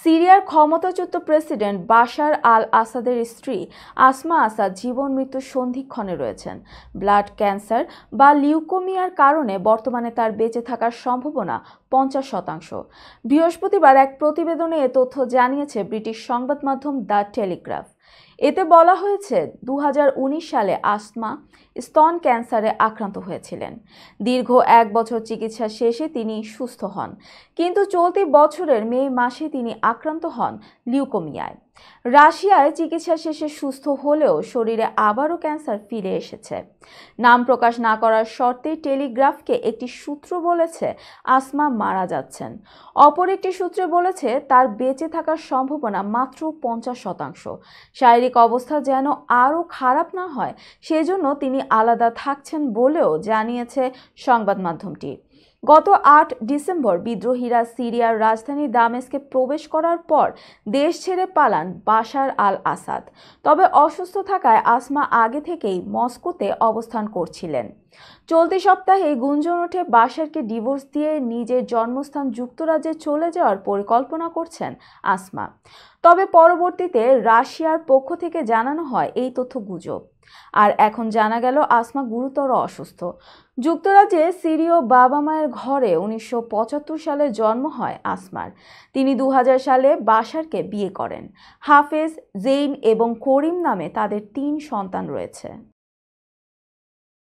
সিরিয়ার ক্ষমতাচ্যুত president Bashar আল আসাদের স্ত্রী আসমা আসাদ জীবন মৃত্যুর সন্ধিক্ষণে রয়েছেন। ব্লাড ক্যান্সার বা লিউকোমিয়ার কারণে বর্তমানে তার বেঁচে থাকার সম্ভাবনা 50%। বৃহস্পতিবার এক প্রতিবেদনে এ তথ্য জানিয়েছে ব্রিটিশ সংবাদ মাধ্যম দ্য টেলিগ্রাফ। এতে বলা হয়েছে 2019 সালে আসমা স্তন ক্যান্সারে আক্রান্ত হয়েছিলেন। দীর্ঘ 1 বছর চিকিৎসা শেষে তিনি সুস্থ হন, কিন্তু চলতি বছরের মে মাসে তিনি আক্রান্ত হন লিউকোমিয়ায়। রাশিয়ায় চিকিৎসা শেষে সুস্থ হলেও শরীরে আবারও ক্যান্সার ফিরে এসেছে। নাম প্রকাশ না করার শর্তে টেলিগ্রাফকে একটি সূত্র বলেছে আসমা মারা যাচ্ছেন। অপর একটি সূত্রে বলেছে তার বেঁচে থাকার সম্ভাবনা মাত্র 50%। শারীরিক অবস্থা যেন আরও খারাপ না হয় সেজন্য তিনি আলাদা থাকছেন বলেও জানিয়েছে সংবাদ মাধ্যমটি। গত 8 ডিসেম্বর বিদ্রোহীরা সিরিয়ার রাজধানী দামেস্কে প্রবেশ করার পর দেশ ছেড়ে পালান বাশার আল আসাদ। তবে অসুস্থ থাকায় আসমা আগে থেকেই মস্কোতে অবস্থান করছিলেন। চলতি সপ্তাহে গুঞ্জন ওঠে বাশারকে ডিভোর্স দিয়ে নিজের জন্মস্থান যুক্তরাজ্যে চলে যাওয়ার পরিকল্পনা করছেন আসমা। তবে পরবর্তীতে রাশিয়ার পক্ষ থেকে জানানো হয় এই তথ্য গুজব। আর এখন জানা গেল আসমা গুরুতর অসুস্থ। যুক্তরাজ্যে সিরীয় বাবা মায়ের ঘরে 1975 সালে জন্ম হয় আসমার। তিনি 2000 সালে বাশারকে বিয়ে করেন। হাফেজ, জেইন এবং করিম নামে তাদের 3 সন্তান রয়েছে।